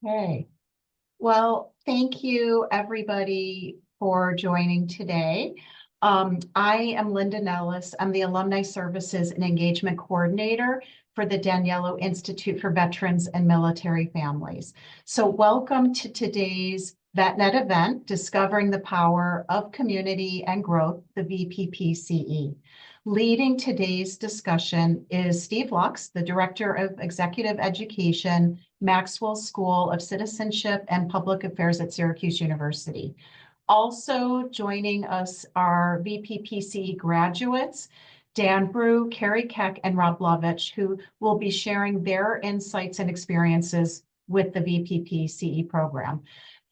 Okay. Well, thank you everybody for joining today. I am Linda Nellis. I'm the Alumni Services and Engagement Coordinator for the Daniello Institute for Veterans and Military Families. So welcome to today's VetNet event, Discovering the Power of Community and Growth, the VPPCE. Leading today's discussion is Steve Lux, the Director of Executive Education, Maxwell School of Citizenship and Public Affairs at Syracuse University. Also joining us are VPPCE graduates, Dan Brew, Carrie Keck, and Rob Lovich, who will be sharing their insights and experiences with the VPPCE program.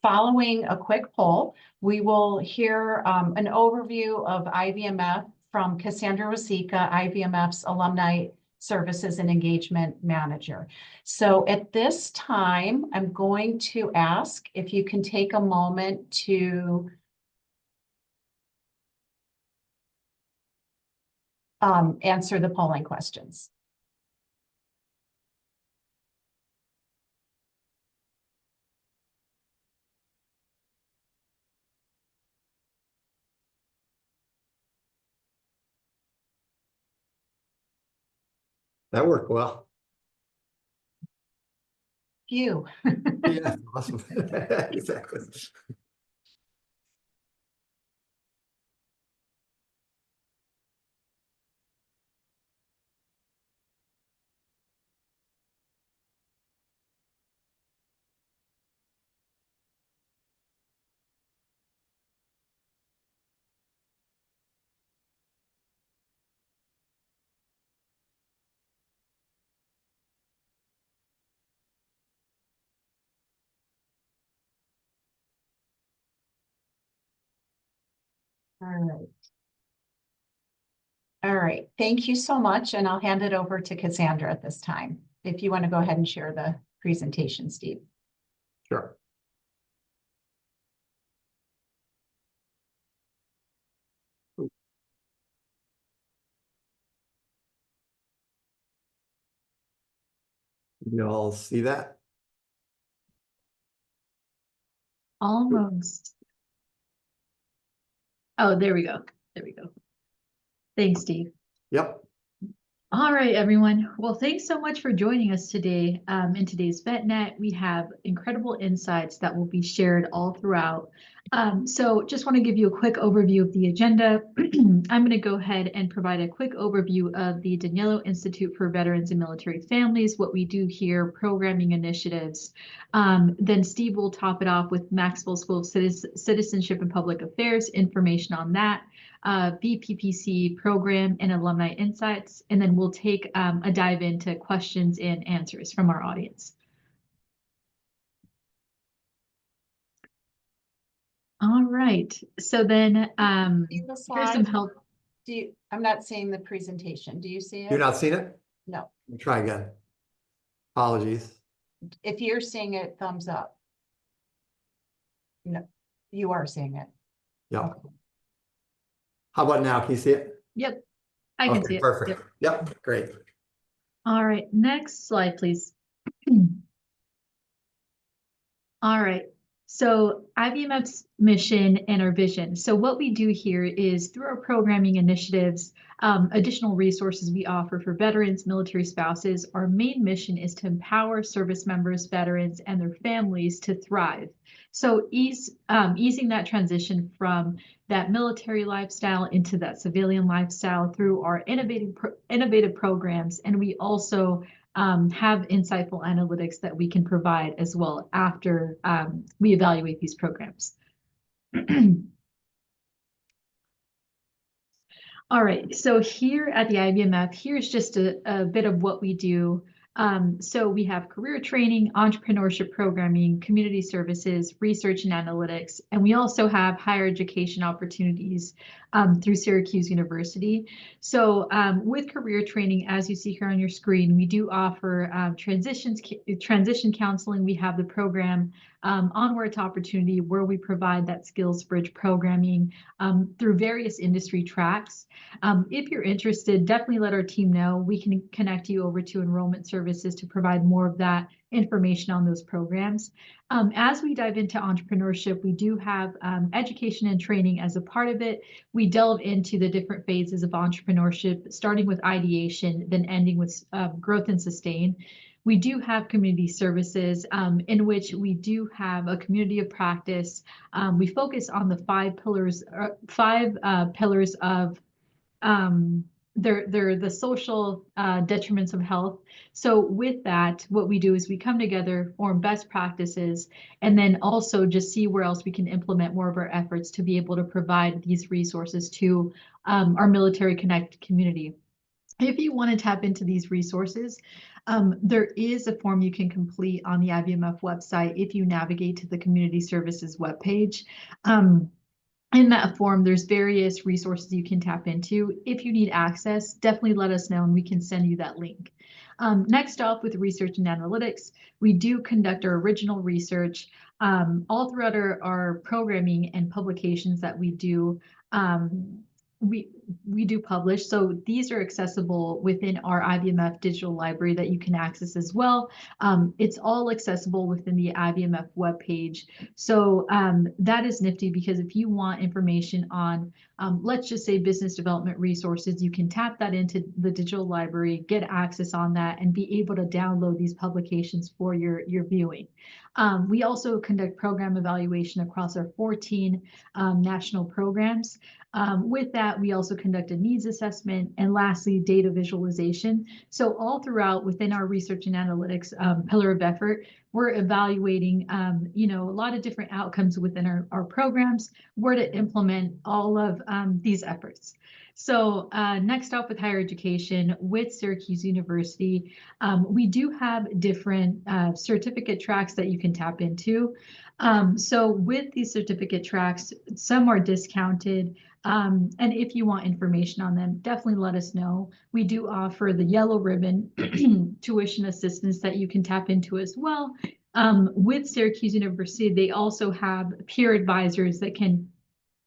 Following a quick poll, we will hear an overview of IVMF from Cassandra Rosica, IVMF's Alumni Services and Engagement Manager. So at this time, I'm going to ask if you can take a moment to answer the polling questions. That worked well. Phew. Yeah, awesome. Exactly. All right. All right. Thank you so much. And I'll hand it over to Cassandra at this time. If you want to go ahead and share the presentation, Steve. Sure. You all see that? Almost. Oh, there we go. There we go. Thanks, Steve. Yep. All right, everyone. Well, thanks so much for joining us today. In today's VetNet, we have incredible insights that will be shared all throughout. So just want to give you a quick overview of the agenda. I'm going to go ahead and provide a quick overview of the Daniello Institute for Veterans and Military Families, what we do here, programming initiatives. Then Steve will top it off with Maxwell School of Citizenship and Public Affairs, information on that. VPPC program and alumni insights, and then we'll take a dive into questions and answers from our audience. All right, so then here's some help. I'm not seeing the presentation. Do you see it? You're not seeing it? No. Try again. Apologies. If you're seeing it, thumbs up. No, you are seeing it. Yeah. Okay. How about now? Can you see it? Yep, I can see it. Perfect. Yep, great. All right, next slide, please. All right, so IVMF's mission and our vision. So what we do here is through our programming initiatives, additional resources we offer for veterans, military spouses, our main mission is to empower service members, veterans, and their families to thrive. So easing that transition from that military lifestyle into that civilian lifestyle through our innovative programs. And we also have insightful analytics that we can provide as well after we evaluate these programs. All right, so here at the IVMF, here's just a bit of what we do. So we have career training, entrepreneurship programming, community services, research and analytics, and we also have higher education opportunities through Syracuse University. So with career training, as you see here on your screen, we do offer transition counseling. We have the program Onward to Opportunity, where we provide that skills bridge programming through various industry tracks. If you're interested, definitely let our team know. We can connect you over to enrollment services services to provide more of that information on those programs. As we dive into entrepreneurship, we do have education and training as a part of it. We delve into the different phases of entrepreneurship, starting with ideation, then ending with growth and sustain. We do have community services in which we do have a community of practice. We focus on the five pillars of they're the social detriments of health. So with that, what we do is we come together, form best practices, and then also just see where else we can implement more of our efforts to be able to provide these resources to our military connect community. If you want to tap into these resources, there is a form you can complete on the IBMF website if you navigate to the community services webpage. In that form, there's various resources you can tap into. If you need access, definitely let us know and we can send you that link. Next off, with research and analytics, we do conduct our original research all throughout our programming and publications that we do. We do publish, so these are accessible within our IBMF digital library that you can access as well. It's all accessible within the IBMF webpage. So that is nifty, because if you want information on, let's just say, business development resources, you can tap that into the digital library, get access on that, and be able to download these publications for your viewing. We also conduct program evaluation across our 14 national programs. With that, we also conduct a needs assessment, and lastly, data visualization. So all throughout within our research and analytics pillar of effort, we're evaluating a lot of different outcomes within our programs, where to implement all of these efforts. So next up, with higher education, with Syracuse University, we do have different certificate tracks that you can tap into. So with these certificate tracks, some are discounted. And if you want information on them, definitely let us know. We do offer the yellow ribbon tuition assistance that you can tap into as well. With Syracuse University, they also have peer advisors that can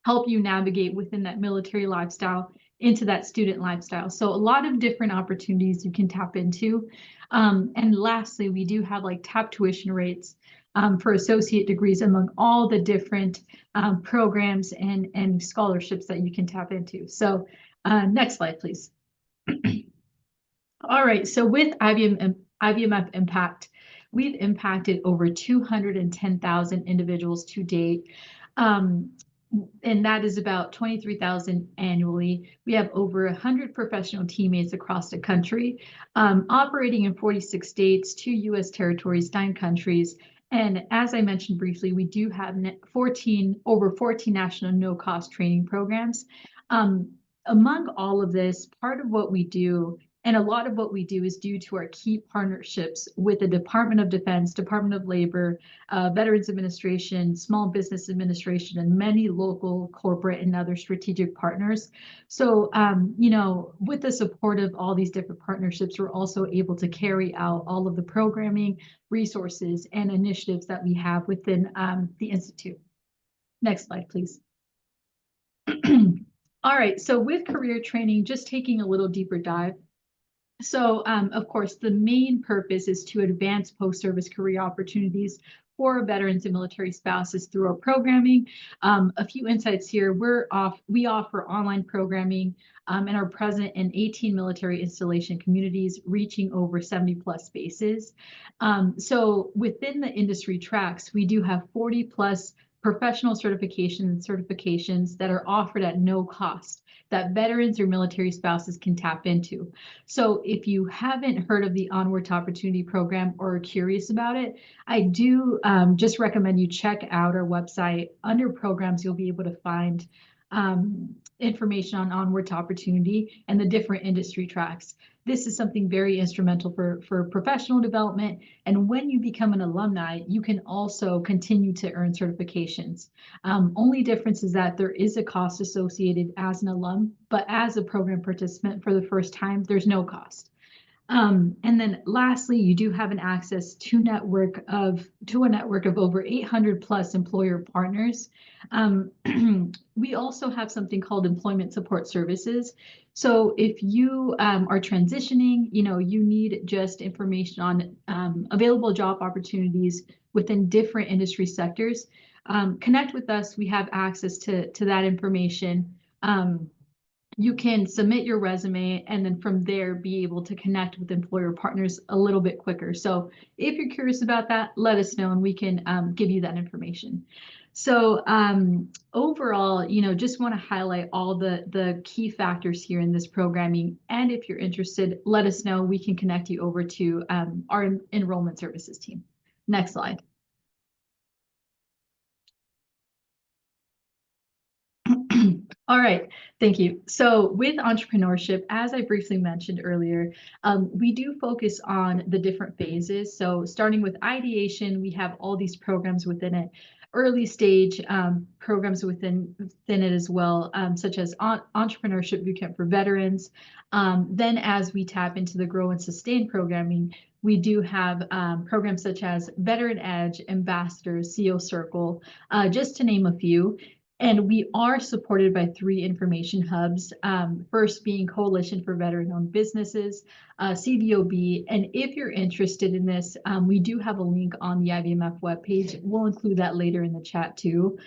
help you navigate within that military lifestyle into that student lifestyle. So a lot of different opportunities you can tap into. And lastly, we do have like top tuition rates for associate degrees among all the different programs and scholarships that you can tap into. So next slide, please. All right, so with IBMF Impact, we've impacted over 210,000 individuals to date. And that is about 23,000 annually. We have over 100 professional teammates across the country, operating in 46 states, 2 U.S. territories, 9 countries. And as I mentioned briefly, we do have over 14 national no-cost training programs. Among all of this, part of what we do, and a lot of what we do, is due to our key partnerships with the Department of Defense, Department of Labor, Veterans Administration, Small Business Administration, and many local, corporate, and other strategic partners. So, with the support of all these different partnerships, we're also able to carry out all of the programming, resources, and initiatives that we have within the Institute. Next slide, please. All right, so with career training, just taking a little deeper dive. So, of course, the main purpose is to advance post-service career opportunities for veterans and military spouses through our programming. A few insights here. We offer online programming and are present in 18 military installation communities, reaching over 70+ spaces. So within the industry tracks, we do have 40+ professional certifications that are offered at no cost, that veterans or military spouses can tap into. So if you haven't heard of the Onward to Opportunity program or are curious about it, I do just recommend you check out our website. Under programs, you'll be able to find information on Onward to Opportunity and the different industry tracks. This is something very instrumental for professional development. And when you become an alumni, you can also continue to earn certifications. Only difference is that there is a cost associated as an alum, but as a program participant for the first time, there's no cost. And then lastly, you do have an access to a network of over 800 plus employer partners. We also have something called employment support services. So if you are transitioning, you need just information on available job opportunities within different industry sectors, connect with us. We have access to that information. You can submit your resume and then from there be able to connect with employer partners a little bit quicker. So if you're curious about that, let us know and we can give you that information. So overall, just want to highlight all the key factors here in this programming. And if you're interested, let us know. We can connect you over to our enrollment services team. Next slide. All right, thank you. So with entrepreneurship, as I briefly mentioned earlier, we do focus on the different phases. So starting with ideation, we have all these programs within it, early stage programs within it as well, such as entrepreneurship bootcamp for veterans. Then as we tap into the grow and sustain programming, we do have programs such as Veteran Edge, Ambassadors, CO Circle, just to name a few. And we are supported by 3 information hubs, first being Coalition for Veteran-Owned Businesses, CVOB. And if you're interested in this, we do have a link on the IVMF webpage. We'll include that later in the chat too.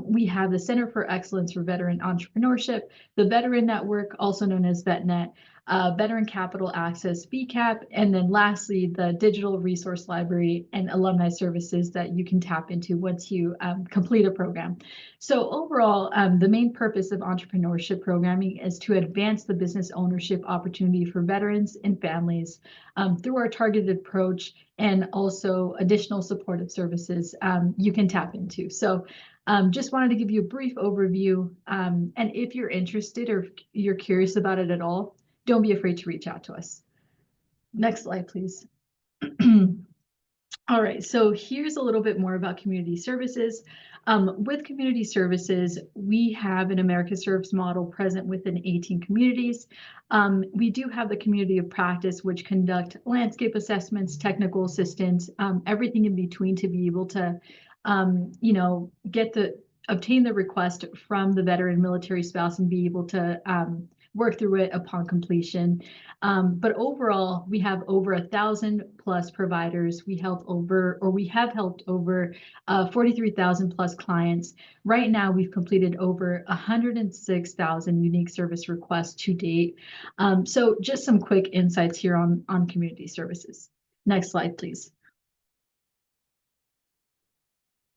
We have the Center for Excellence for Veteran Entrepreneurship, the Veteran Network, also known as VetNet, Veteran Capital Access, VCAP, and then lastly, the Digital Resource Library and Alumni Services that you can tap into once you complete a program. So overall, the main purpose of entrepreneurship programming is to advance the business ownership opportunity for veterans and families through our targeted approach and also additional supportive services you can tap into. So just wanted to give you a brief overview. And if you're interested or you're curious about it at all, don't be afraid to reach out to us. Next slide, please. All right, so here's a little bit more about community services. With community services, we have an America Serves model present within 18 communities. We do have the community of practice, which conduct landscape assessments, technical assistance, everything in between to be able to, obtain the request from the veteran military spouse and be able to work through it upon completion. But overall, we have over 1,000 plus providers. We have helped over 43,000 plus clients. Right now, we've completed over 106,000 unique service requests to date. So just some quick insights here on community services. Next slide, please.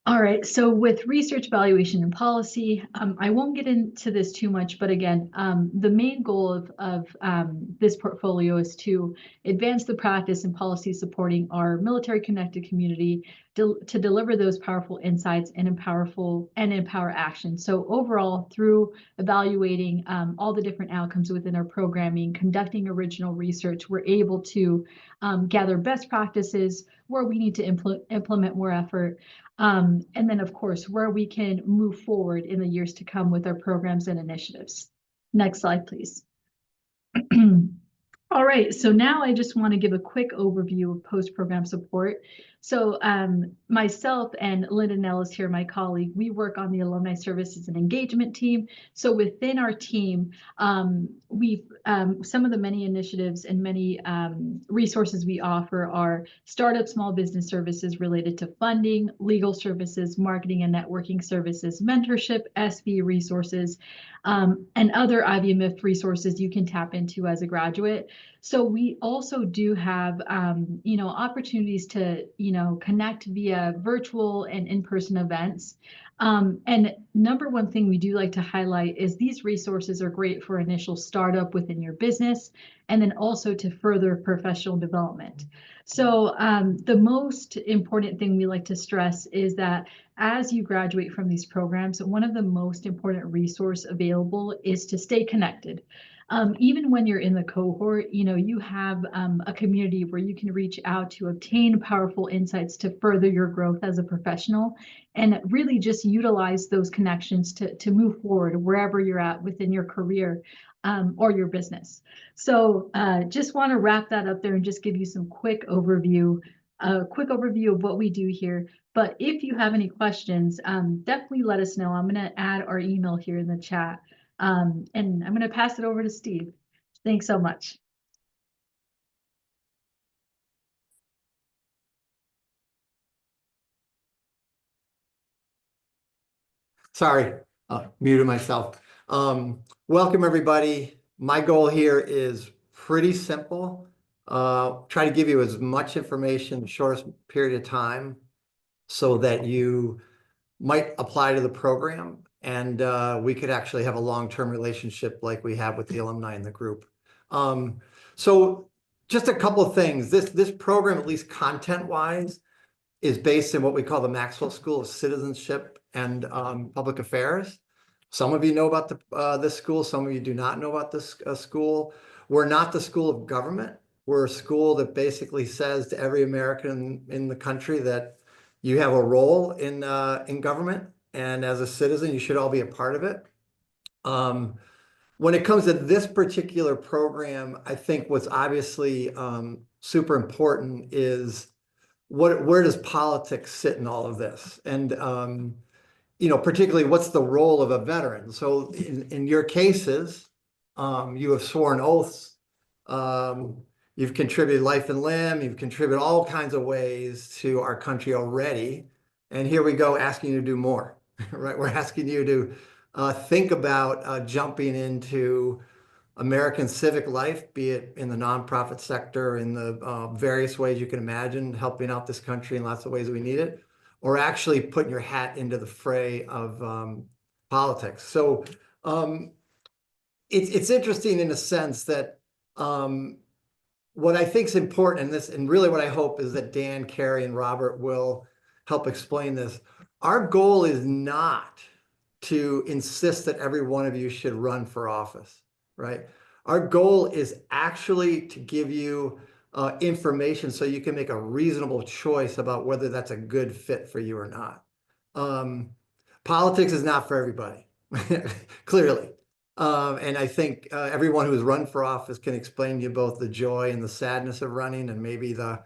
All right, so with research, evaluation, and policy, I won't get into this too much, but again, the main goal of this portfolio is to advance the practice and policy supporting our military-connected community to deliver those powerful insights and empower action. So overall, through evaluating all the different outcomes within our programming, conducting original research, we're able to gather best practices where we need to implement more effort. And then, of course, where we can move forward in the years to come with our programs and initiatives. Next slide, please. All right, so now I just want to give a quick overview of post-program support. So myself and Linda Nellis here, my colleague, we work on the Alumni Services and Engagement team. So within our team, we've some of the many initiatives and many resources we offer are startup small business services related to funding, legal services, marketing and networking services, mentorship, SV resources, and other IVMF resources you can tap into as a graduate. So we also do have, opportunities to, connect via virtual and in-person events. And number one thing we do like to highlight is these resources are great for initial startup within your business, and then also to further professional development. So the most important thing we like to stress is that as you graduate from these programs, one of the most important resources available is to stay connected. Even when you're in the cohort, you have a community where you can reach out to obtain powerful insights to further your growth as a professional, and really just utilize those connections to move forward wherever you're at within your career or your business. So just want to wrap that up there and just give you some quick overview of what we do here. But if you have any questions, definitely let us know. I'm going to add our email here in the chat. And I'm going to pass it over to Steve. Thanks so much. Sorry, muted myself. Welcome, everybody. My goal here is pretty simple. Try to give you as much information in the shortest period of time so that you might apply to the program, and we could actually have a long-term relationship like we have with the alumni in the group. So just a couple of things. This program, at least content-wise, is based in what we call the Maxwell School of Citizenship and Public Affairs. Some of you know about this school. Some of you do not know about this school. We're not the school of government. We're a school that basically says to every American in the country that you have a role in government, and as a citizen, you should all be a part of it. When it comes to this particular program, I think what's obviously super important is where does politics sit in all of this? And particularly what's the role of a veteran? So in your cases, you have sworn oaths, you've contributed life and limb, you've contributed all kinds of ways to our country already. And here we go asking you to do more, right? We're asking you to think about jumping into American civic life, be it in the nonprofit sector, in the various ways you can imagine, helping out this country in lots of ways that we need it, or actually putting your hat into the fray of politics. So it's interesting in a sense that what I think is important in this, and really what I hope is that Dan, Carrie, and Robert will help explain this. Our goal is not to insist that every one of you should run for office, right? Our goal is actually to give you information so you can make a reasonable choice about whether that's a good fit for you or not. Politics is not for everybody, clearly. And I think everyone who's run for office can explain to you both the joy and the sadness of running, and maybe the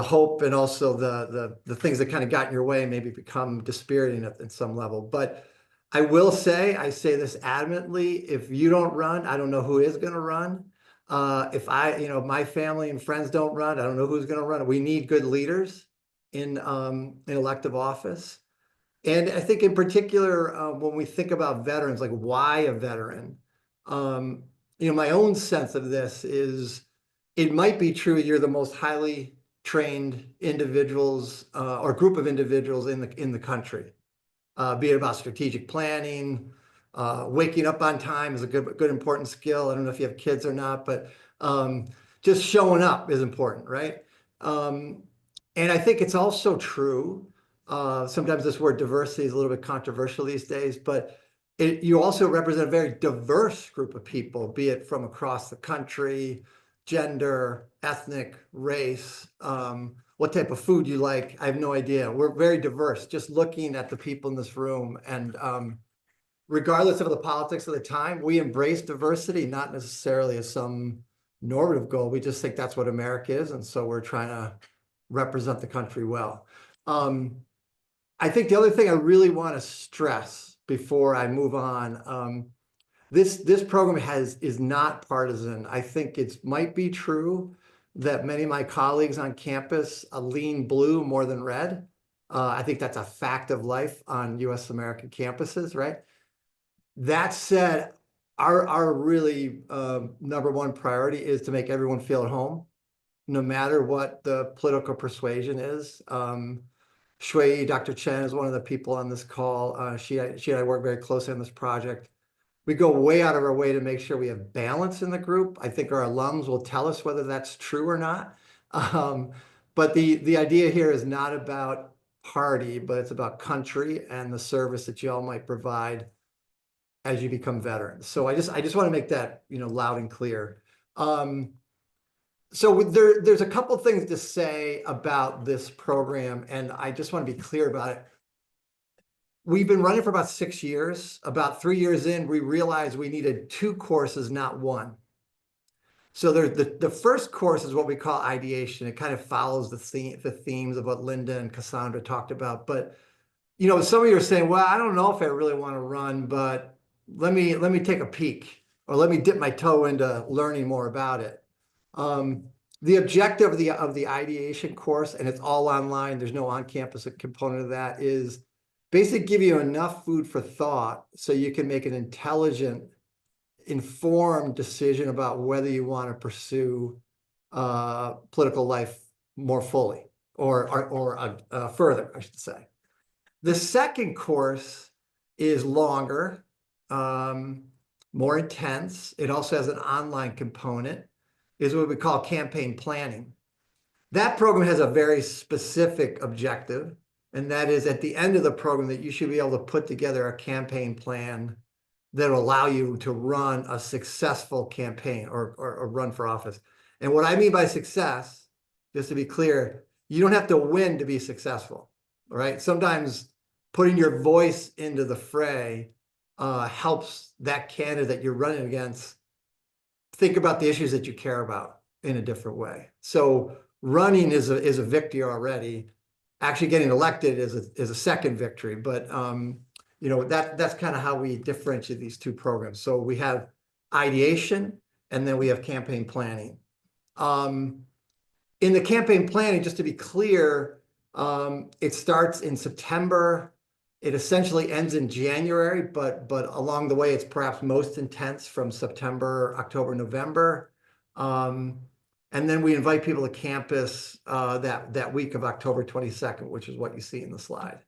hope, and also the things that kind of got in your way maybe become dispiriting at some level. But I will say, I say this adamantly, if you don't run, I don't know who is going to run. If my family and friends don't run, I don't know who's going to run. We need good leaders in elective office. And I think in particular, when we think about veterans, like why a veteran, my own sense of this is it might be true you're the most highly trained individuals or group of individuals in the country. Be it about strategic planning, waking up on time is a good important skill. I don't know if you have kids or not, but just showing up is important, right? And I think it's also true. Sometimes this word diversity is a little bit controversial these days, but you also represent a very diverse group of people, be it from across the country, gender, ethnic, race, what type of food you like. I have no idea. We're very diverse, just looking at the people in this room. And regardless of the politics of the time, we embrace diversity, not necessarily as some normative goal. We just think that's what America is. And so we're trying to represent the country well. I think the other thing I really want to stress before I move on, this program is not partisan. I think it might be true that many of my colleagues on campus lean blue more than red. I think that's a fact of life on US American campuses, right? That said, our really number one priority is to make everyone feel at home, no matter what the political persuasion is. Shui, Dr. Chen is one of the people on this call. She and I work very closely on this project. We go way out of our way to make sure we have balance in the group. I think our alums will tell us whether that's true or not. But the idea here is not about party, but it's about country and the service that you all might provide. as you become veterans. So I just want to make that, loud and clear. So there's a couple things to say about this program, and I just want to be clear about it. We've been running for about 6 years. About 3 years in, we realized we needed 2 courses, not 1. So there's the first course is what we call ideation. It kind of follows the themes of what Linda and Cassandra talked about. But some of you are saying, well, I don't know if I really want to run, but let me take a peek, or let me dip my toe into learning more about it. The objective of the ideation course, and it's all online, there's no on-campus component of that, is basically give you enough food for thought so you can make an intelligent, informed decision about whether you want to pursue political life more fully or further, I should say. The second course is longer, more intense. It also has an online component, is what we call campaign planning. That program has a very specific objective, and that is at the end of the program that you should be able to put together a campaign plan that will allow you to run a successful campaign or run for office. And what I mean by success, just to be clear, you don't have to win to be successful, right? Sometimes putting your voice into the fray helps that candidate that you're running against think about the issues that you care about in a different way. So running is a victory already. Actually getting elected is a second victory, but that's kind of how we differentiate these 2 programs. So we have ideation, and then we have campaign planning. In the campaign planning, just to be clear, it starts in September. It essentially ends in January, but along the way, it's perhaps most intense from September, October, November. And then we invite people to campus that week of October 22nd, which is what you see in the slide.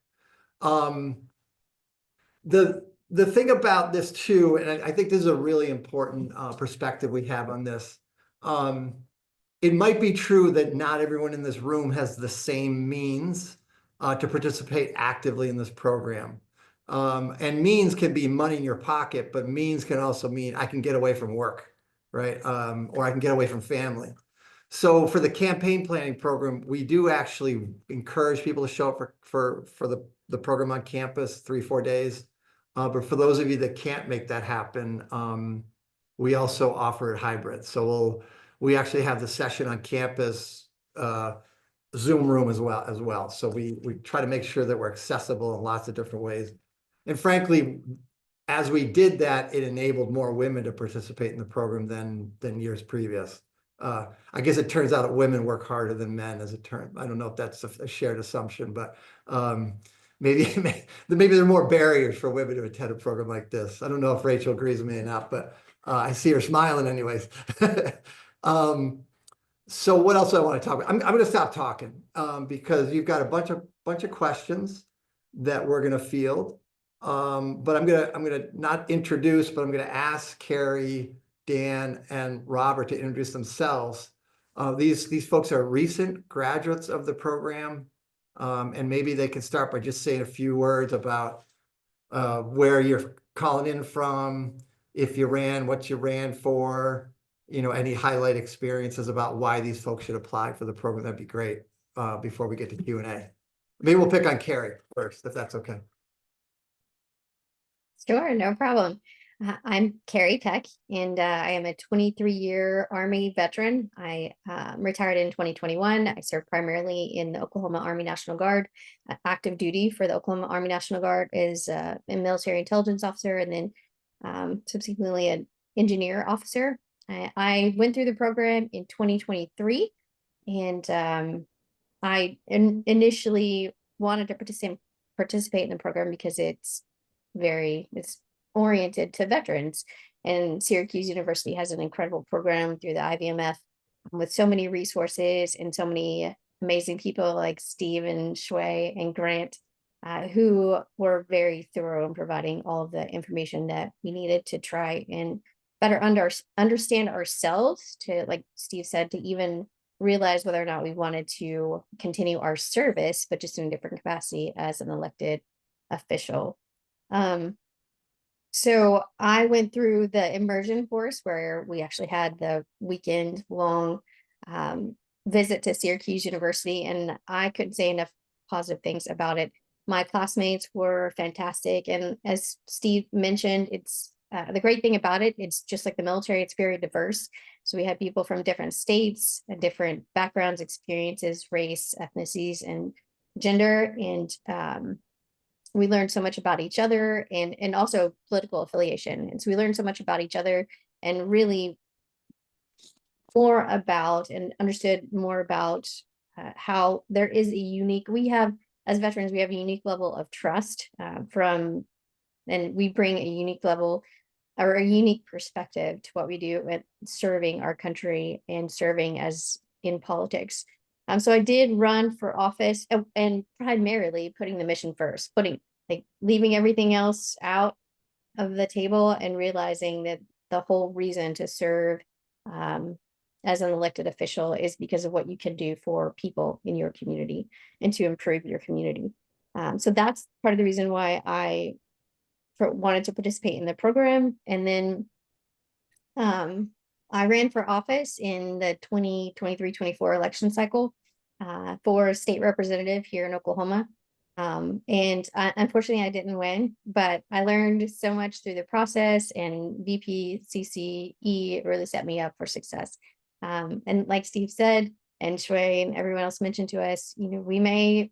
The thing about this too, and I think this is a really important perspective we have on this. It might be true that not everyone in this room has the same means to participate actively in this program. And means can be money in your pocket, but means can also mean I can get away from work, right? Or I can get away from family. So for the campaign planning program, we do actually encourage people to show up for the program on campus 3-4 days. But for those of you that can't make that happen, we also offer it hybrid. So we actually have the session on campus Zoom room as well. So we try to make sure that we're accessible in lots of different ways. And frankly, as we did that, it enabled more women to participate in the program than years previous. I guess it turns out that women work harder than men as a term. I don't know if that's a shared assumption, but maybe there are more barriers for women to attend a program like this. I don't know if Rachel agrees with me or not, but I see her smiling anyways. So what else do I want to talk about? I'm going to stop talking because you've got a bunch of questions that we're going to field. But I'm gonna not introduce, but I'm going to ask Carrie, Dan, and Robert to introduce themselves. These folks are recent graduates of the program, and maybe they can start by just saying a few words about where you're calling in from, if you ran, what you ran for, any highlight experiences about why these folks should apply for the program. That'd be great before we get to Q&A. Maybe we'll pick on Carrie first, if that's okay. Sure, no problem. I'm Carrie Peck, and I am a 23-year Army veteran. I retired in 2021. I served primarily in the Oklahoma Army National Guard. Active duty for the Oklahoma Army National Guard is a military intelligence officer, and then subsequently an engineer officer. I went through the program in 2023, and I initially wanted to participate in the program because it's oriented to veterans, and Syracuse University has an incredible program through the IVMF with so many resources and so many amazing people like Steve and Shui and Grant, who were very thorough in providing all of the information that we needed to try and better understand ourselves, to, like Steve said, to even realize whether or not we wanted to continue our service, but just in a different capacity as an elected official. So I went through the immersion course where we actually had the weekend long visit to Syracuse University, and I couldn't say enough positive things about it. My classmates were fantastic, and as Steve mentioned, it's the great thing about it. It's just like the military; it's very diverse. So we had people from different states and different backgrounds, experiences, race, ethnicities, and gender, and we learned so much about each other and also political affiliation. And so we learned so much about each other and really more about and understood more about how there is a unique, we have, as veterans, we have a unique level of trust and we bring a unique level or a unique perspective to what we do with serving our country and serving as in politics. So I did run for office and primarily putting the mission first, leaving everything else out of the table and realizing that the whole reason to serve as an elected official is because of what you can do for people in your community and to improve your community. So that's part of the reason why I wanted to participate in the program. And then I ran for office in the 2023-24 election cycle for state representative here in Oklahoma. Unfortunately, I didn't win, but I learned so much through the process, and VPPCE really set me up for success. And like Steve said, and Shui and everyone else mentioned to us, we may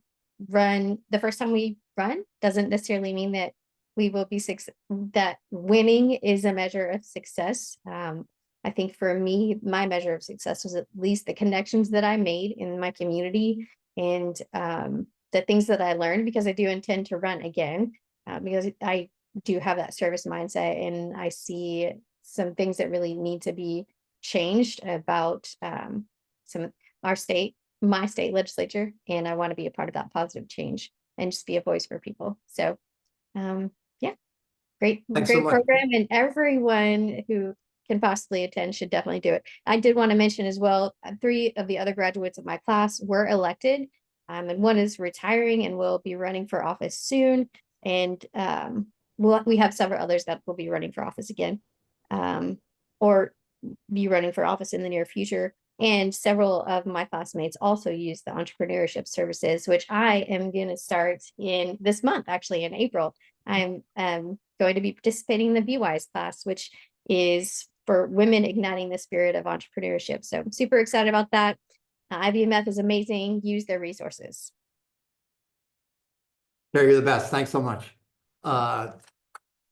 run the first time we run doesn't necessarily mean that we will be that winning is a measure of success. I think for me, my measure of success was at least the connections that I made in my community and the things that I learned, because I do intend to run again, because I do have that service mindset and I see some things that really need to be changed about some of my state legislature, and I want to be a part of that positive change and just be a voice for people. So yeah, great Thanks so much. program, and everyone who can possibly attend should definitely do it. I did want to mention as well, 3 of the other graduates of my class were elected, and one is retiring and will be running for office soon. And we have several others that will be running for office again, or be running for office in the near future. And several of my classmates also use the entrepreneurship services, which I am going to start in this month, actually in April. I'm going to be participating in the BWise class, which is for women igniting the spirit of entrepreneurship. So I'm super excited about that. IVMF is amazing. Use their resources. You're the best. Thanks so much. I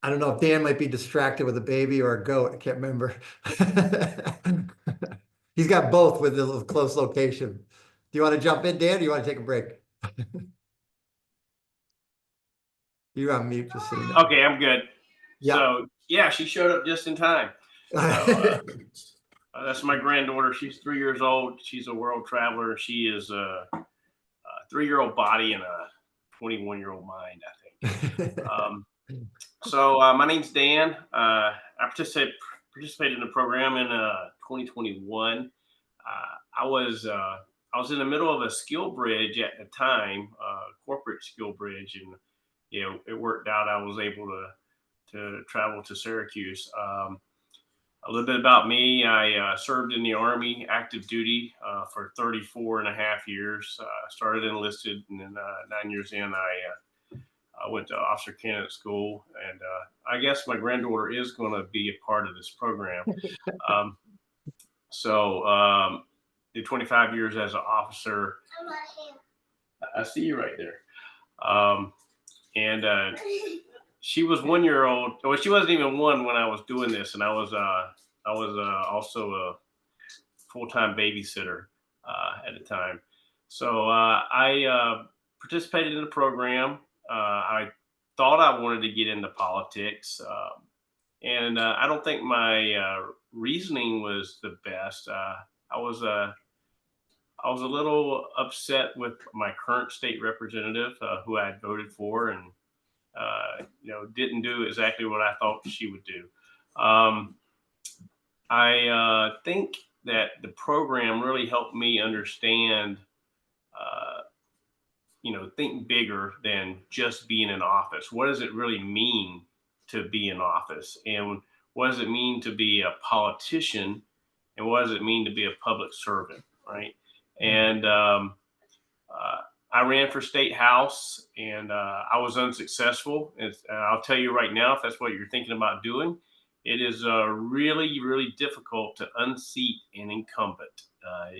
don't know if Dan might be distracted with a baby or a goat. I can't remember. He's got both with a close location. Do you want to jump in, Dan, or do you want to take a break? You're on mute, just so you know. Okay, I'm good. Yeah. So yeah, she showed up just in time. So, that's my granddaughter. She's 3 years old. She's a world traveler. She is a 3-year-old body and a 21-year-old mind, I think. So my name's Dan. I participated in the program in 2021. I was in the middle of a skill bridge at the time, corporate skill bridge, and it worked out. I was able to travel to Syracuse. A little bit about me: I served in the Army active duty for 34 and a half years. Started enlisted, and then 9 years in, I went to officer candidate school, and I guess my granddaughter is going to be a part of this program. Did 25 years as an officer. I see you right there. She was 1 year old. Well, she wasn't even 1 when I was doing this, and I was also a full-time babysitter at the time. So I participated in the program. I thought I wanted to get into politics, and I don't think my reasoning was the best. I was a little upset with my current state representative, who I had voted for, and didn't do exactly what I thought she would do. I think that the program really helped me understand, think bigger than just being in office. What does it really mean to be in office, and what does it mean to be a politician, and what does it mean to be a public servant, right? And I ran for state house, and I was unsuccessful. And I'll tell you right now, if that's what you're thinking about doing, it is really, really difficult to unseat an incumbent.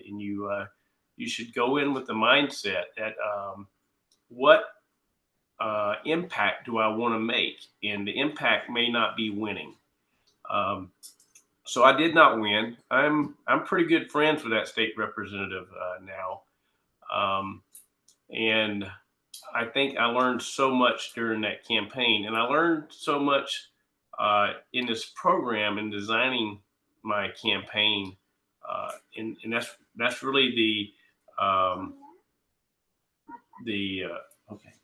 And you should go in with the mindset that what impact do I want to make? And the impact may not be winning. So I did not win. I'm pretty good friends with that state representative now. And I think I learned so much during that campaign, and I learned so much in this program in designing my campaign. And that's really okay.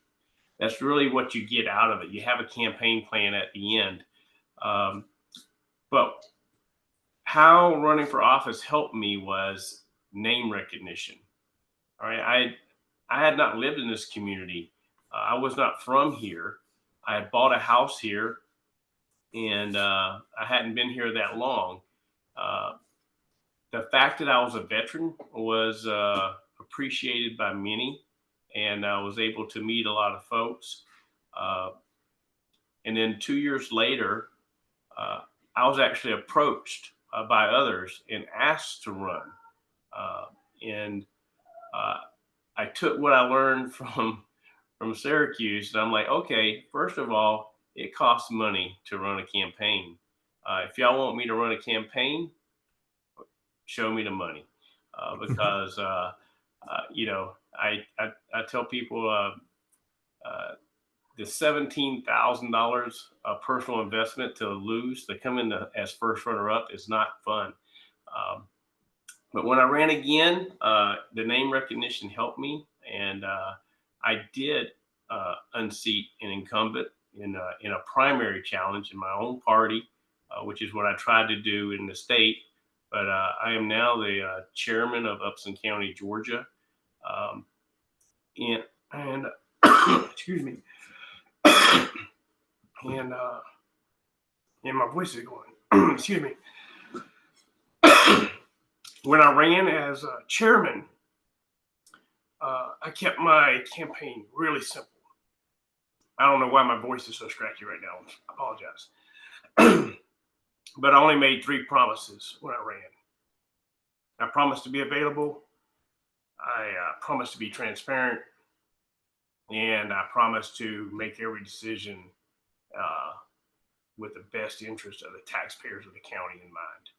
That's really what you get out of it. You have a campaign plan at the end. But how running for office helped me was name recognition. All right, I had not lived in this community. I was not from here. I had bought a house here, and I hadn't been here that long. The fact that I was a veteran was appreciated by many, and I was able to meet a lot of folks. And then 2 years later, I was actually approached by others and asked to run. And I took what I learned from Syracuse, and I'm like, okay, first of all, it costs money to run a campaign. If y'all want me to run a campaign, show me the money, because you know, I tell people the $17,000 personal investment to lose to come in as first runner up is not fun. But when I ran again, the name recognition helped me, and I did unseat an incumbent in a primary challenge in my own party, which is what I tried to do in the state. But I am now the chairman of Upson County, Georgia, and excuse me, and my voice is going. Excuse me. When I ran as chairman, I kept my campaign really simple. I don't know why my voice is so scratchy right now. I apologize. But I only made 3 promises when I ran. I promised to be available. I promised to be transparent. And I promised to make every decision with the best interest of the taxpayers of the county in mind.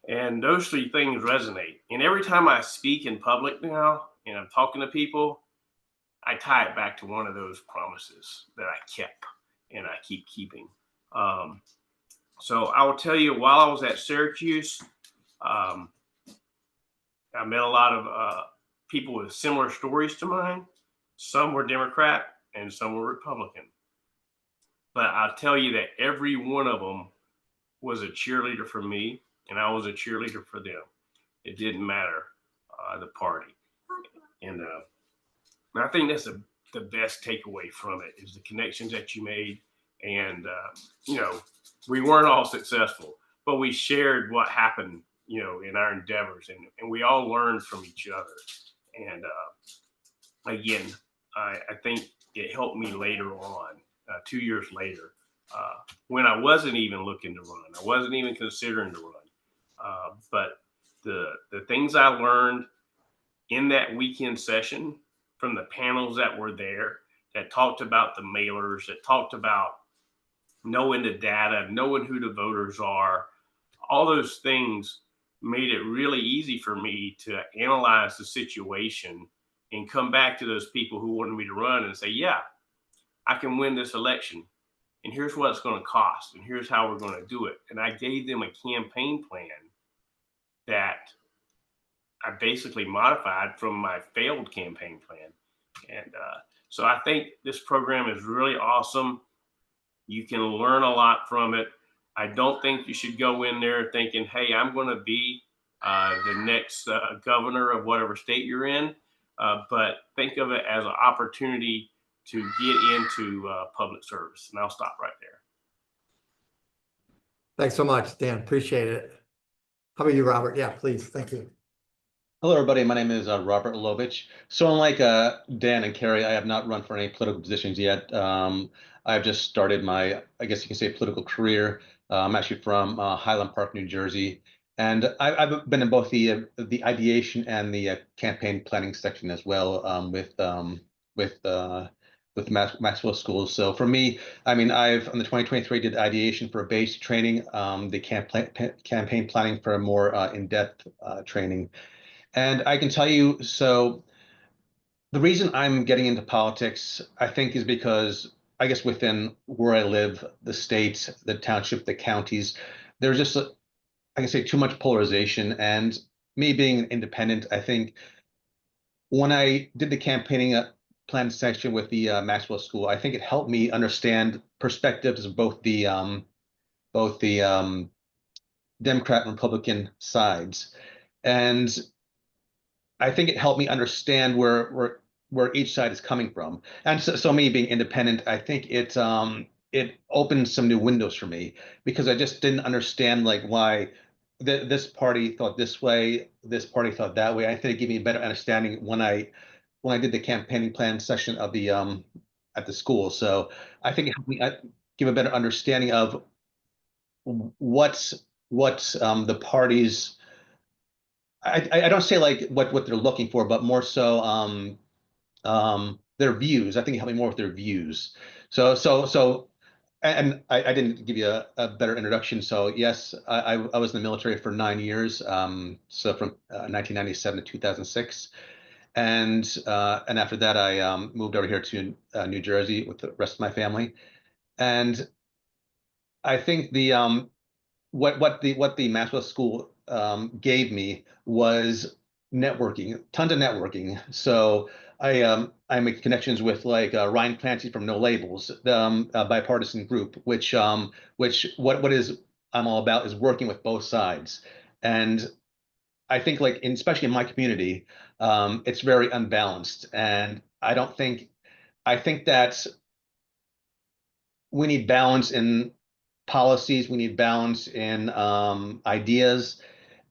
And those 3 things resonate. And every time I speak in public now and I'm talking to people, I tie it back to one of those promises that I kept and I keep keeping. So I will tell you, while I was at Syracuse, I met a lot of people with similar stories to mine. Some were Democrat and some were Republican. But I'll tell you that every one of them was a cheerleader for me, and I was a cheerleader for them. It didn't matter the party. And I think that's the best takeaway from it is the connections that you made. And, you know, we weren't all successful, but we shared what happened, you know, in our endeavors, and we all learned from each other. And again, I think it helped me later on, 2 years later, when I wasn't even looking to run. I wasn't even considering to run. But the things I learned in that weekend session from the panels that were there, that talked about the mailers, that talked about knowing the data, knowing who the voters are, all those things made it really easy for me to analyze the situation and come back to those people who wanted me to run and say, yeah, I can win this election. And here's what it's going to cost. And here's how we're going to do it. And I gave them a campaign plan that I basically modified from my failed campaign plan. And so I think this program is really awesome. You can learn a lot from it. I don't think you should go in there thinking, hey, I'm going to be the next governor of whatever state you're in. But think of it as an opportunity to get into public service. And I'll stop right there. Thanks so much, Dan. Appreciate it. How about you, Robert? Yeah, please. Thank you. Hello, everybody. My name is Robert Lovich. So unlike Dan and Carrie, I have not run for any political positions yet. I've just started my, I guess you can say, political career. I'm actually from Highland Park, New Jersey, and I've been in both the ideation and the campaign planning section as well, with Maxwell Schools. So for me, I mean, I've on the 2023 did ideation for basic training, the campaign planning for a more in-depth training. And I can tell you, so the reason I'm getting into politics, I think, is because I guess within where I live, the state, the township, the counties, there's just, I can say, too much polarization. And me being an independent, I think when I did the campaigning plan section with the Maxwell School, I think it helped me understand perspectives of both the Democrat and Republican sides. And I think it helped me understand where each side is coming from. And so me being independent, I think it opened some new windows for me, because I just didn't understand like why this party thought this way, this party thought that way. I think it gave me a better understanding when I did the campaigning plan session of the at the school. So I think it helped me give a better understanding of what the parties, I don't say like what they're looking for, but more so their views. I think it helped me more with their views. And I didn't give you a better introduction. So yes, I was in the military for 9 years. So from 1997 to 2006, and after that I moved over here to New Jersey with the rest of my family. And I think the what the Maxwell School gave me was networking, tons of networking. So I make connections with like Ryan Clancy from No Labels, a bipartisan group, which what is I'm all about is working with both sides. And I think like especially in my community, it's very unbalanced, and I think that we need balance in policies. We need balance in ideas.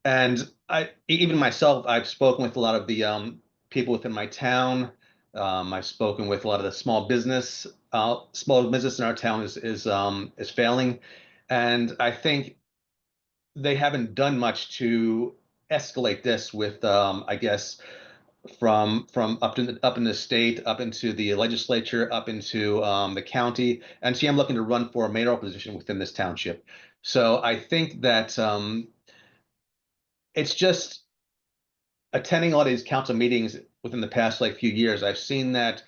And even myself, I've spoken with a lot of the people within my town. I've spoken with a lot of the small business. Small business in our town is failing, and I think they haven't done much to escalate this with, I guess, from up in the state, up into the legislature, up into the county. And see, I'm looking to run for a mayoral position within this township. So I think that it's just attending all these council meetings within the past like few years. I've seen that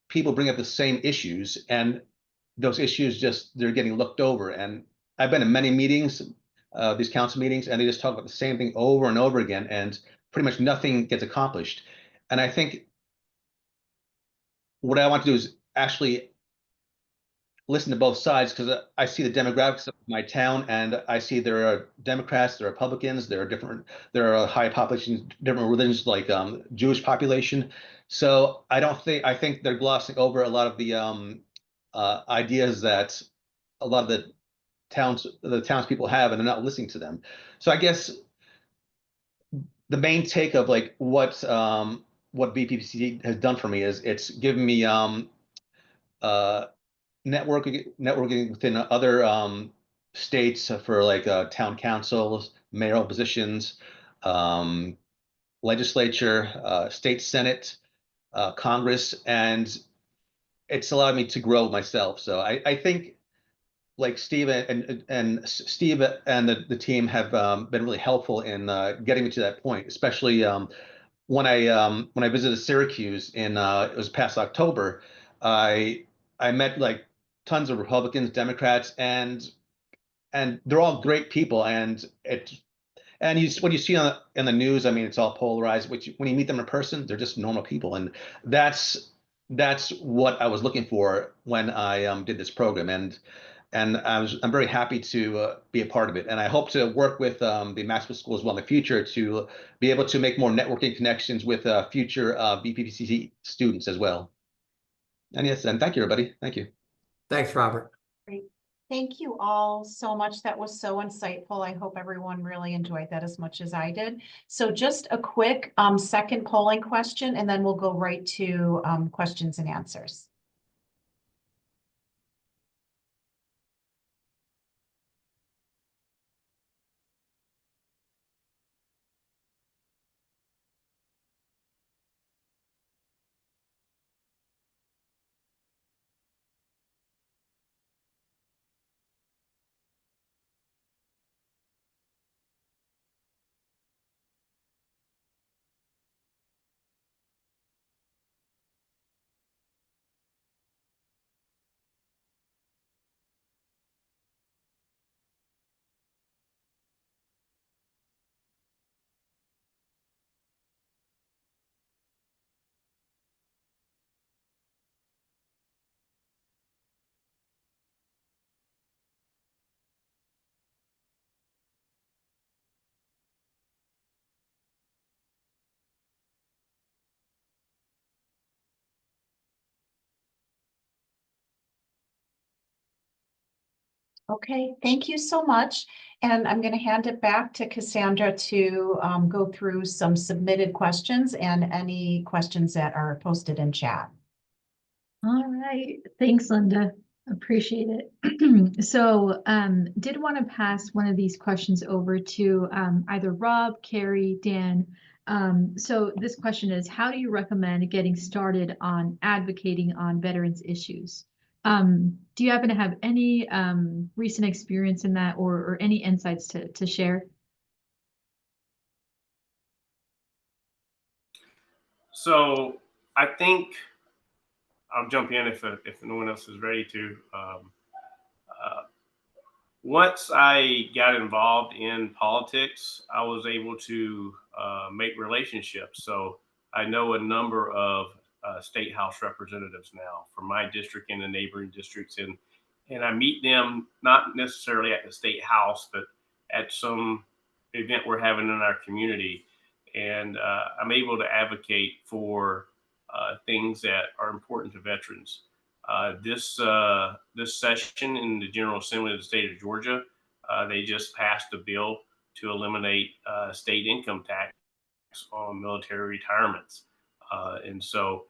people bring up the same issues, and those issues they're getting looked over. And I've been in many meetings, these council meetings, and they just talk about the same thing over and over again, and pretty much nothing gets accomplished. And I think what I want to do is actually listen to both sides, because I see the demographics of my town, and I see there are Democrats, there are Republicans, there are a high population, different religions like Jewish population. So I think they're glossing over a lot of the ideas that a lot of the townspeople have, and they're not listening to them. So I guess the main take of like what VPPCE has done for me is it's given me networking within other states for like town councils, mayoral positions, legislature, state senate, Congress, and it's allowed me to grow myself. So I think like Steve and Steve and the team have been really helpful in getting me to that point, especially when I visited Syracuse in it was past October. I met like tons of Republicans, Democrats, and they're all great people. And what you see in the news, I mean, it's all polarized. When you meet them in person, they're just normal people, and that's what I was looking for when I did this program. And I'm very happy to be a part of it. And I hope to work with the Maxwell School as well in the future to be able to make more networking connections with future VPPCE students as well. And yes, and thank you, everybody. Thank you. Thanks, Robert. Great. Thank you all so much. That was so insightful. I hope everyone really enjoyed that as much as I did. So just a quick second polling question, and then we'll go right to questions and answers. Okay, thank you so much. And I'm going to hand it back to Cassandra to go through some submitted questions and any questions that are posted in chat. All right, thanks, Linda. Appreciate it. So did want to pass one of these questions over to either Rob, Carrie, Dan. So this question is, how do you recommend getting started on advocating on veterans issues? Do you happen to have any recent experience in that, or any insights to share? So I think I'll jump in if no one else is ready to. Once I got involved in politics, I was able to make relationships. So I know a number of state house representatives now from my district and the neighboring districts, and I meet them not necessarily at the state house, but at some event we're having in our community, and I'm able to advocate for things that are important to veterans. This session in the General Assembly of the state of Georgia, they just passed a bill to eliminate state income tax on military retirements, and so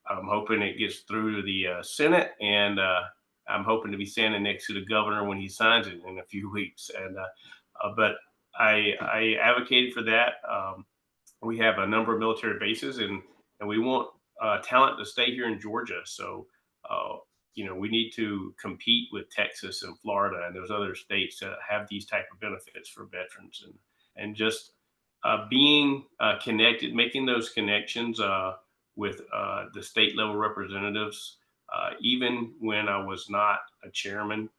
I'm hoping it gets through to the Senate, and I'm hoping to be standing next to the governor when he signs it in a few weeks. And but I advocated for that. We have a number of military bases, and we want talent to stay here in Georgia. So, we need to compete with Texas and Florida and those other states that have these type of benefits for veterans, and just being connected, making those connections with the state level representatives, even when I was not a chairman,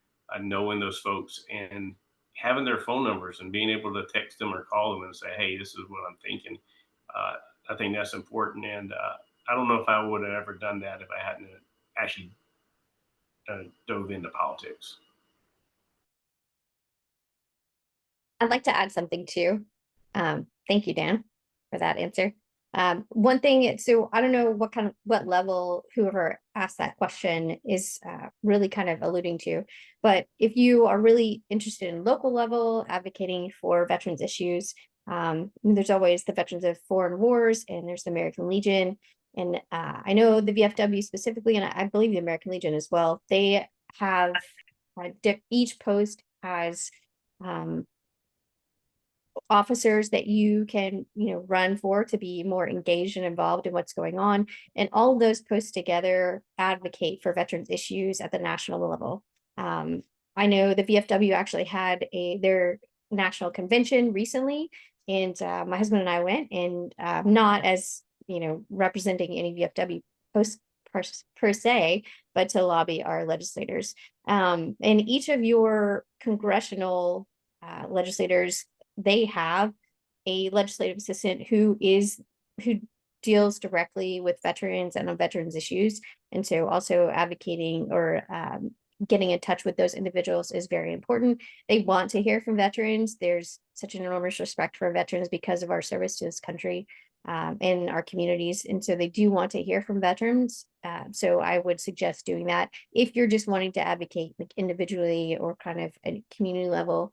knowing those folks and having their phone numbers and being able to text them or call them and say, hey, this is what I'm thinking. I think that's important. And I don't know if I would have ever done that if I hadn't actually dove into politics. I'd like to add something too. Thank you, Dan, for that answer. One thing, so I don't know what level whoever asked that question is really kind of alluding to, but if you are really interested in local level advocating for veterans issues, there's always the Veterans of Foreign Wars, and there's the American Legion. And I know the VFW specifically, and I believe the American Legion as well, they have each post has officers that you can run for to be more engaged and involved in what's going on, and all of those posts together advocate for veterans issues at the national level. I know the VFW actually had their national convention recently, and my husband and I went, and not as representing any VFW posts per se, but to lobby our legislators. And each of your congressional legislators, they have a legislative assistant who deals directly with veterans and on veterans issues. And so also advocating or getting in touch with those individuals is very important. They want to hear from veterans. There's such an enormous respect for veterans because of our service to this country. in our communities. And so they do want to hear from veterans. So I would suggest doing that if you're just wanting to advocate like individually or kind of at a community level.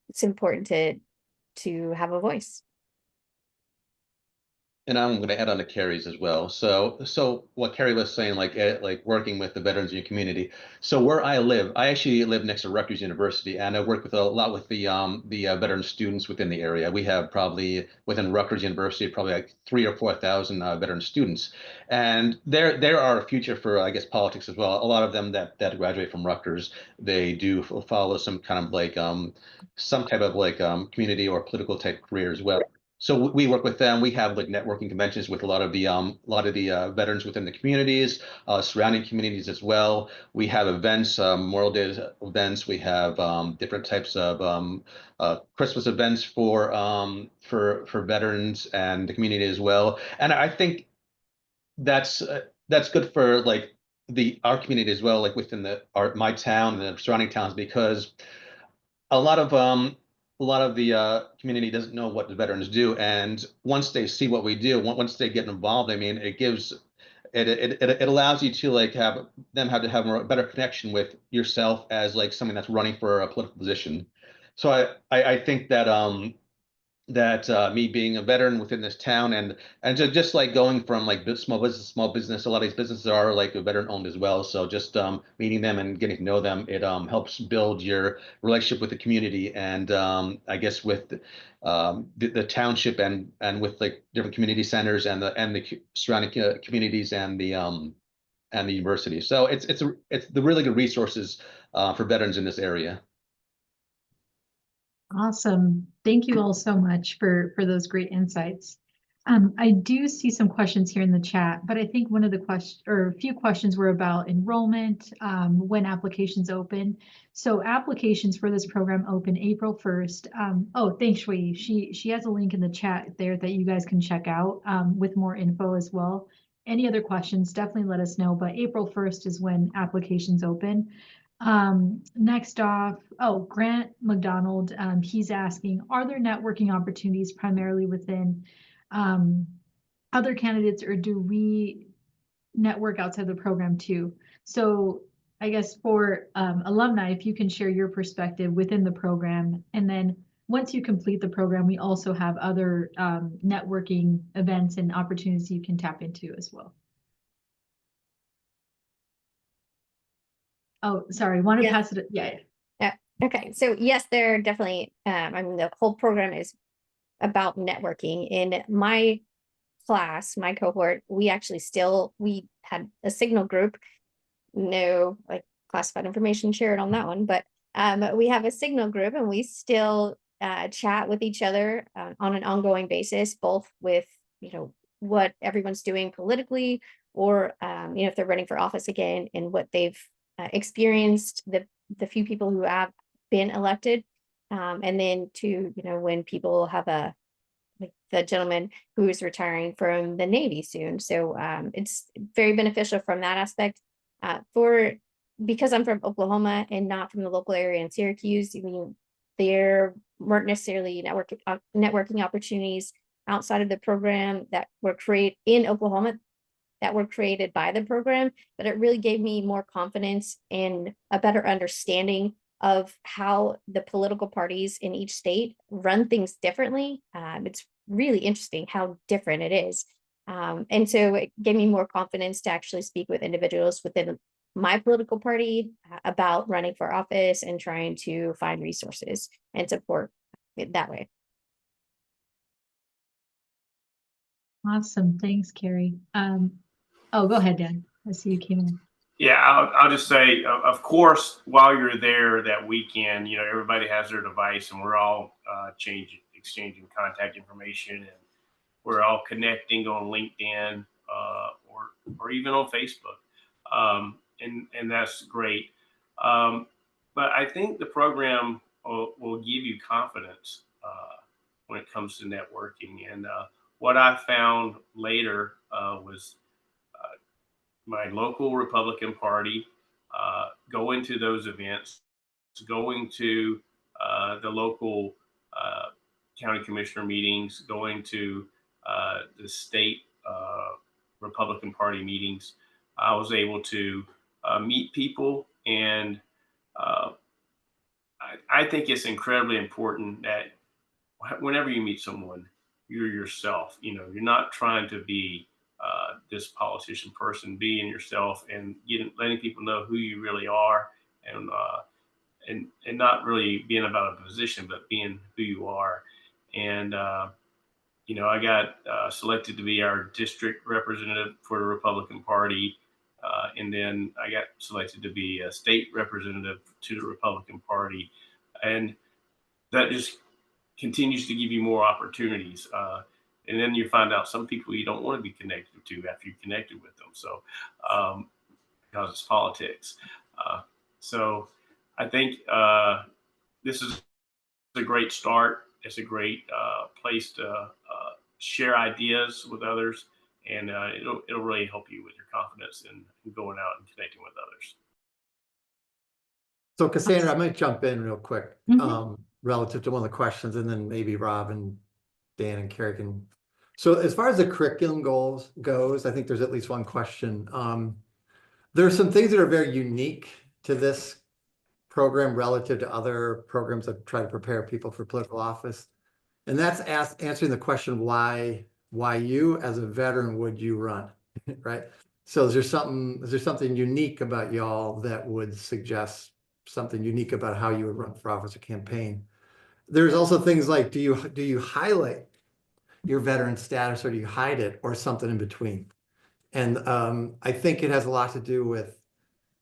It's important to have a voice. And I'm going to add on to Carrie's as well. So what Carrie was saying, like working with the veterans in your community. So where I live, I actually live next to Rutgers University, and I work with a lot with the veteran students within the area. We have probably within Rutgers University probably like 3,000 or 4,000 veteran students, and there are a future for, I guess, politics as well. A lot of them that graduate from Rutgers, they do follow some kind of like some type of like community or political type career as well. So we work with them. We have like networking conventions with a lot of the veterans within the communities, surrounding communities as well. We have events, Memorial Day events. We have different types of Christmas events for veterans and the community as well. And I think that's good for like our community as well, like within my town and the surrounding towns, because a lot of the community doesn't know what the veterans do, and once they see what we do, once they get involved, I mean, it allows you to like have a better connection with yourself as like someone that's running for a political position. So I think that me being a veteran within this town, and just like going from like small business, a lot of these businesses are like veteran owned as well. So just meeting them and getting to know them, it helps build your relationship with the community, and I guess with the township, and with like different community centers and the surrounding communities and the university. So it's the really good resources for veterans in this area. Awesome. Thank you all so much for those great insights. I do see some questions here in the chat, but I think one of the questions, or a few questions, were about enrollment, when applications open. So applications for this program open April 1st. Oh, thanks, Shui. She has a link in the chat there that you guys can check out with more info as well. Any other questions, definitely let us know, but April 1st is when applications open. Next off, Grant McDonald, he's asking, are there networking opportunities primarily within other candidates, or do we network outside the program too? So I guess for alumni, if you can share your perspective within the program, and then once you complete the program, we also have other networking events and opportunities you can tap into as well. Oh, sorry, want to pass it? Yeah. Okay, so yes, there definitely, I mean, the whole program is about networking. In my class, my cohort, we had a signal group, no like classified information shared on that one, but we have a signal group, and we still chat with each other on an ongoing basis, both with, what everyone's doing politically, or, if they're running for office again, and what they've experienced, the few people who have been elected, and then to, when people have like the gentleman who is retiring from the Navy soon. So it's very beneficial from that aspect. Because I'm from Oklahoma and not from the local area in Syracuse, there weren't necessarily networking opportunities outside of the program that were created in Oklahoma, that were created by the program, but it really gave me more confidence and a better understanding of how the political parties in each state run things differently. It's really interesting how different it is. And so it gave me more confidence to actually speak with individuals within my political party about running for office and trying to find resources and support it that way. Awesome. Thanks, Carrie. Oh, go ahead, Dan. I see you came in. Yeah, I'll just say, of course, while you're there that weekend, everybody has their device, and we're all exchanging contact information, and we're all connecting on LinkedIn or even on Facebook, and that's great. But I think the program will give you confidence when it comes to networking. And what I found later was my local Republican Party going to those events, going to the local county commissioner meetings, going to the state Republican Party meetings, I was able to meet people, and I think it's incredibly important that whenever you meet someone, you're yourself. You know, you're not trying to be this politician person. Being yourself and letting people know who you really are, and not really being about a position, but being who you are. And you know, I got selected to be our district representative for the Republican Party. And then I got selected to be a state representative to the Republican Party. And that just continues to give you more opportunities. And then you find out some people you don't want to be connected to after you've connected with them. So, because it's politics. So I think this is a great start. It's a great place to share ideas with others, and it'll really help you with your confidence in going out and connecting with others. So Cassandra, I might jump in real quick relative to one of the questions, and then maybe Rob and Dan and Carrie can. So as far as the curriculum goes, I think there's at least one question. There are some things that are very unique to this program relative to other programs that try to prepare people for political office. And that's answering the question, why you as a veteran would you run, right? So is there something unique about y'all that would suggest something unique about how you would run for office or campaign? There's also things like, do you highlight your veteran status, or do you hide it, or something in between? And I think it has a lot to do with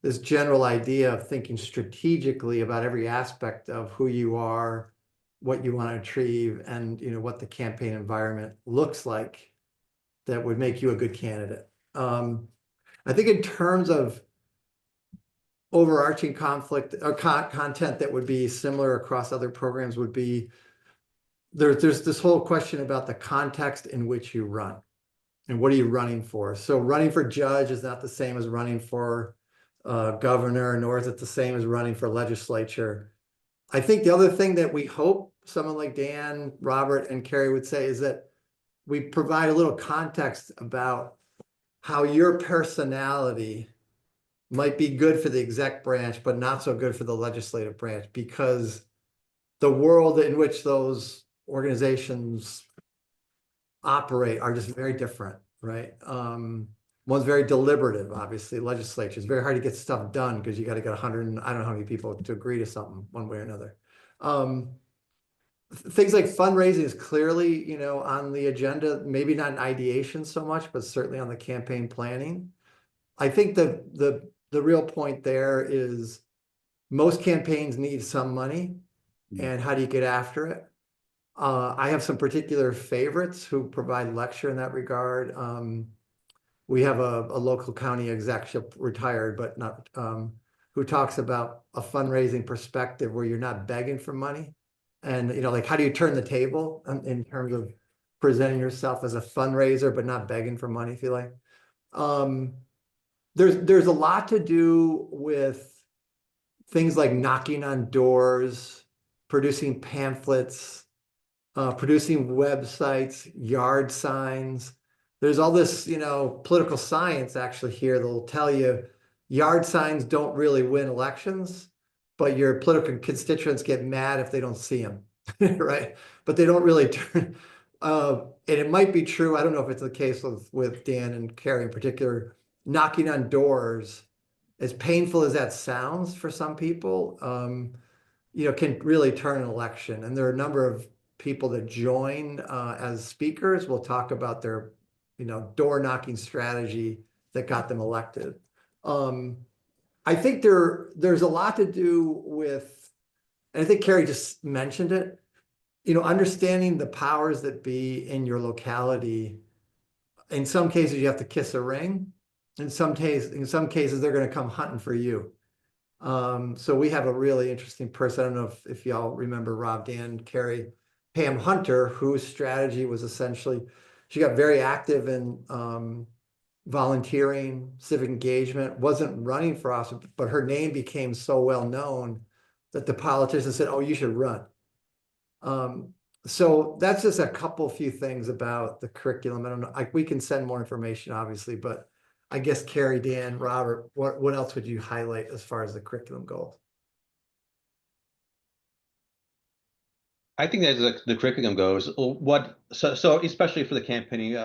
this general idea of thinking strategically about every aspect of who you are, what you want to achieve, and what the campaign environment looks like that would make you a good candidate. I think in terms of overarching conflict or content that would be similar across other programs would be there's this whole question about the context in which you run and what are you running for. So running for judge is not the same as running for governor, nor is it the same as running for legislature. I think the other thing that we hope someone like Dan, Robert, and Carrie would say is that we provide a little context about how your personality might be good for the exec branch, but not so good for the legislative branch, because the world in which those organizations operate are just very different, right? One's very deliberative, obviously. Legislature is very hard to get stuff done because you got to get 100, and I don't know how many people to agree to something one way or another. Things like fundraising is clearly, on the agenda, maybe not in ideation so much, but certainly on the campaign planning. I think the real point there is most campaigns need some money, and how do you get after it? I have some particular favorites who provide lecture in that regard. We have a local county executive, retired, but not, who talks about a fundraising perspective where you're not begging for money. And, like, how do you turn the table in terms of presenting yourself as a fundraiser, but not begging for money, if you like. There's a lot to do with things like knocking on doors, producing pamphlets, producing websites, yard signs. There's all this, political science actually here that will tell you yard signs don't really win elections, but your political constituents get mad if they don't see them, right? But they don't really turn. And it might be true. I don't know if it's the case with Dan and Carrie in particular. Knocking on doors, as painful as that sounds for some people, can really turn an election. And there are a number of people that join as speakers. We'll talk about their, door knocking strategy that got them elected. I think there's a lot to do with, and I think Carrie just mentioned it, understanding the powers that be in your locality. In some cases, you have to kiss a ring. In some cases, they're going to come hunting for you. So we have a really interesting person. I don't know if y'all remember Rob, Dan, Carrie, Pam Hunter, whose strategy was essentially, she got very active in volunteering, civic engagement, wasn't running for office, but her name became so well known that the politicians said, "Oh, you should run." So that's just a few things about the curriculum. I don't know, we can send more information, obviously, but I guess Carrie, Dan, Robert, what else would you highlight as far as the curriculum goes? I think as the curriculum goes, so especially for the campaigning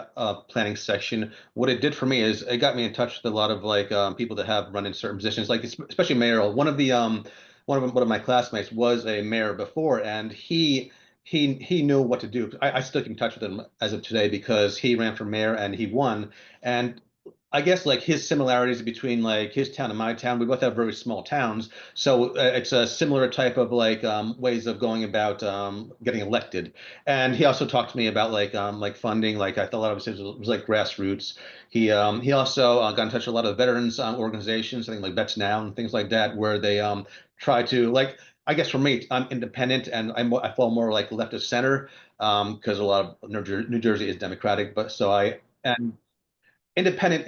planning section, what it did for me is it got me in touch with a lot of like people that have run in certain positions, like especially mayoral. One of my classmates was a mayor before, and he knew what to do. I still keep in touch with him as of today because he ran for mayor and he won. And I guess like his similarities between like his town and my town, we both have very small towns. So it's a similar type of like ways of going about getting elected. And he also talked to me about like funding. Like I thought a lot of it was like grassroots. He also got in touch with a lot of veterans organizations, I think like Vets Now and things like that, where they try to like. I guess for me, I'm independent and I fall more like left of center because a lot of New Jersey is Democratic. But so and independent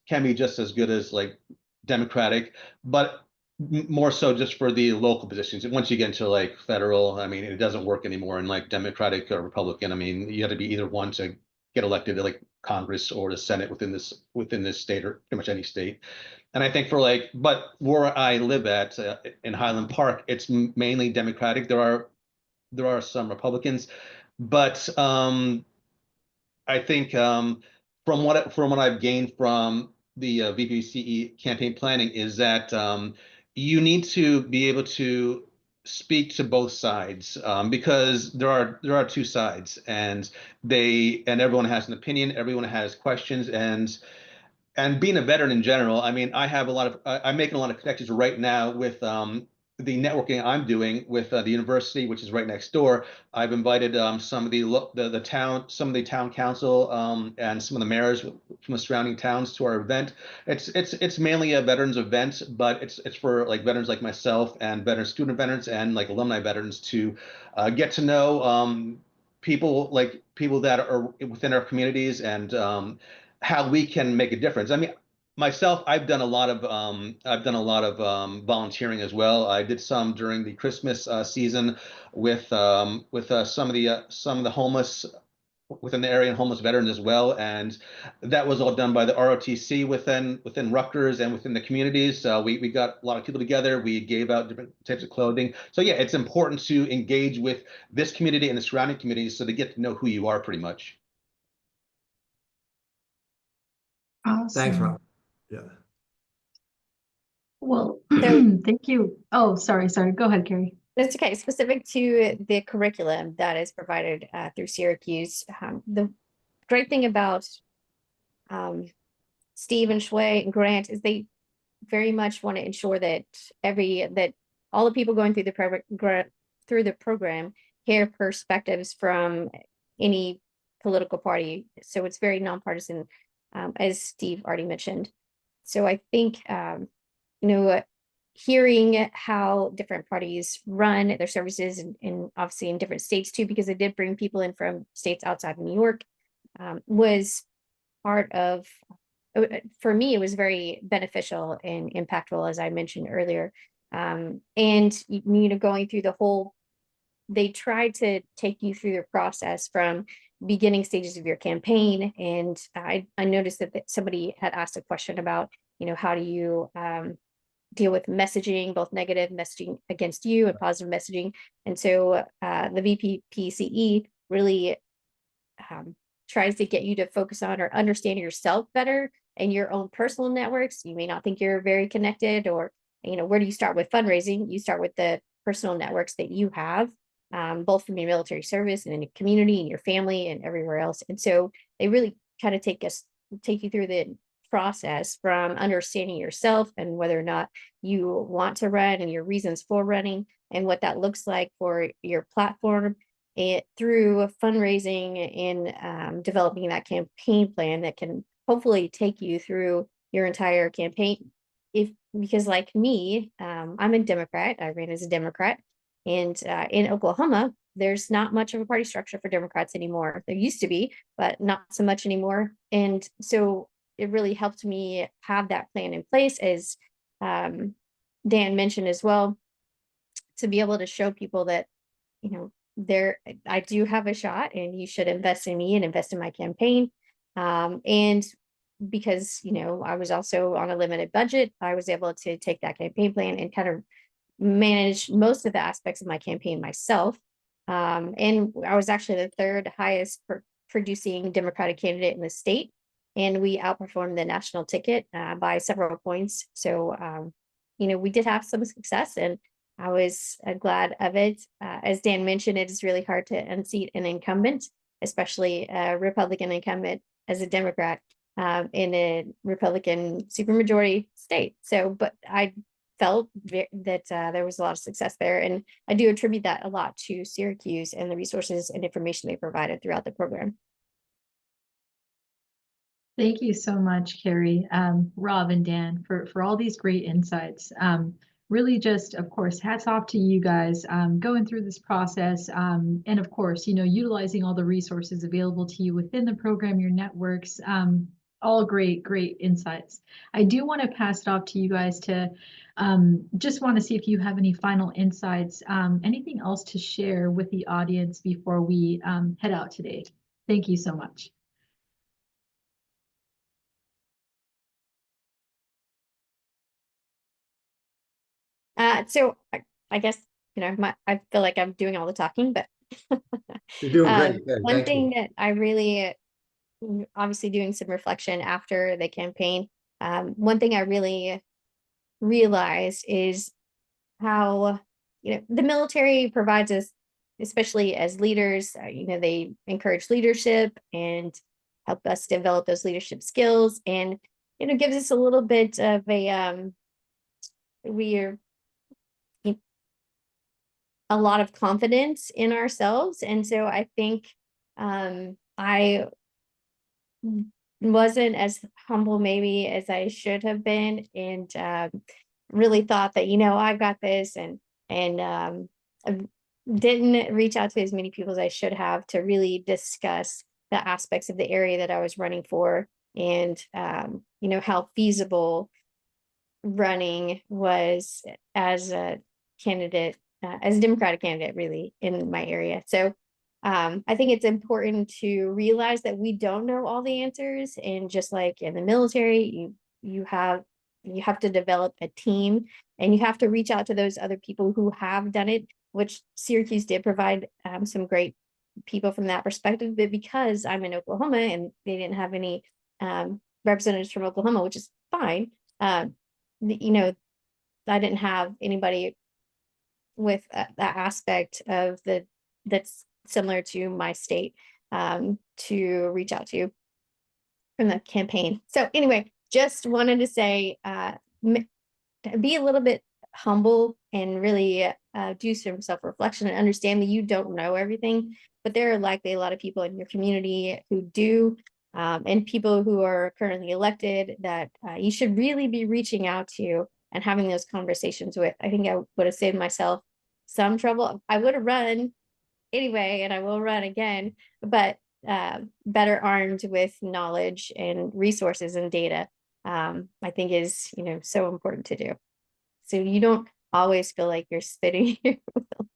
can be just as good as like Democratic, but more so just for the local positions. And once you get into like federal, I mean, it doesn't work anymore in like Democratic or Republican. I mean, you have to be either one to get elected to like Congress or the Senate within this state or pretty much any state. And I think for like, but where I live at in Highland Park, it's mainly Democratic. There are some Republicans, but I think from what I've gained from the VPPCE campaign planning is that you need to be able to speak to both sides because there are two sides and everyone has an opinion, everyone has questions, and being a veteran in general, I mean, I'm making a lot of connections right now with the networking I'm doing with the university, which is right next door. I've invited some of some of the town council and some of the mayors from the surrounding towns to our event. It's mainly a veterans event, but it's for like veterans like myself and student veterans and like alumni veterans to get to know people that are within our communities and how we can make a difference. I mean, myself, I've done a lot of volunteering as well. I did some during the Christmas season with some of the homeless within the area and homeless veterans as well, and that was all done by the ROTC within Rutgers and within the communities. We got a lot of people together. We gave out different types of clothing. So yeah, it's important to engage with this community and the surrounding communities so they get to know who you are pretty much. Thanks, Awesome. Rob. Yeah. Well, So- thank you. Oh, sorry. Go ahead, Carrie. That's okay. Specific to the curriculum that is provided through Syracuse, the great thing about Steve and Shui and Grant is they very much want to ensure that all the people going through the program hear perspectives from any political party. So it's very nonpartisan, as Steve already mentioned. So I think hearing how different parties run their services and obviously in different states too, because they did bring people in from states outside of New York, was part of, for me, it was very beneficial and impactful, as I mentioned earlier. And, going through they tried to take you through the process from beginning stages of your campaign. And I noticed that somebody had asked a question about, how do you deal with messaging, both negative messaging against you and positive messaging. And so the VPPCE really tries to get you to focus on or understand yourself better and your own personal networks. You may not think you're very connected, or, where do you start with fundraising? You start with the personal networks that you have, both from your military service and in your community and your family and everywhere else. And so they really kind of take you through the process from understanding yourself and whether or not you want to run and your reasons for running and what that looks like for your platform, and through fundraising and developing that campaign plan that can hopefully take you through your entire campaign. Because like me, I'm a Democrat. I ran as a Democrat, and in Oklahoma, there's not much of a party structure for Democrats anymore. There used to be, but not so much anymore. And so it really helped me have that plan in place, as Dan mentioned as well, to be able to show people that, I do have a shot, and you should invest in me and invest in my campaign. And because, I was also on a limited budget, I was able to take that campaign plan and kind of manage most of the aspects of my campaign myself. And I was actually the third highest producing Democratic candidate in the state. And we outperformed the national ticket by several points. So, we did have some success, and I was glad of it. As Dan mentioned, it is really hard to unseat an incumbent, especially a Republican incumbent as a Democrat in a Republican supermajority state. So, but I felt that there was a lot of success there. And I do attribute that a lot to Syracuse and the resources and information they provided throughout the program. Thank you so much, Carrie, Rob, and Dan, for all these great insights. Really just, of course, hats off to you guys going through this process. And of course, utilizing all the resources available to you within the program, your networks, all great insights. I do want to pass it off to you guys to just want to see if you have any final insights, anything else to share with the audience before we head out today. Thank you so much. So I guess, I feel like I'm doing all the talking, but You're doing great. Good. one Thank thing you. that I really, obviously doing some reflection after the campaign, one thing I really realized is how, the military provides us, especially as leaders, they encourage leadership and help us develop those leadership skills, and, gives us a little bit of a lot of confidence in ourselves. And so I think I wasn't as humble maybe as I should have been, and really thought that, I've got this, and I didn't reach out to as many people as I should have to really discuss the aspects of the area that I was running for, and how feasible running was as a candidate, as a Democratic candidate, really, in my area. So I think it's important to realize that we don't know all the answers, and just like in the military, you have to develop a team, and you have to reach out to those other people who have done it, which Syracuse did provide some great people from that perspective. But because I'm in Oklahoma and they didn't have any representatives from Oklahoma, which is fine, I didn't have anybody with that aspect of that's similar to my state to reach out to from the campaign. So anyway, just wanted to say, be a little bit humble, and really do some self-reflection, and understand that you don't know everything, but there are likely a lot of people in your community who do, and people who are currently elected that you should really be reaching out to and having those conversations with. I think I would have saved myself some trouble. I would have run anyway, and I will run again, but better armed with knowledge and resources and data, I think is, so important to do. So you don't always feel like you're spinning your wheels.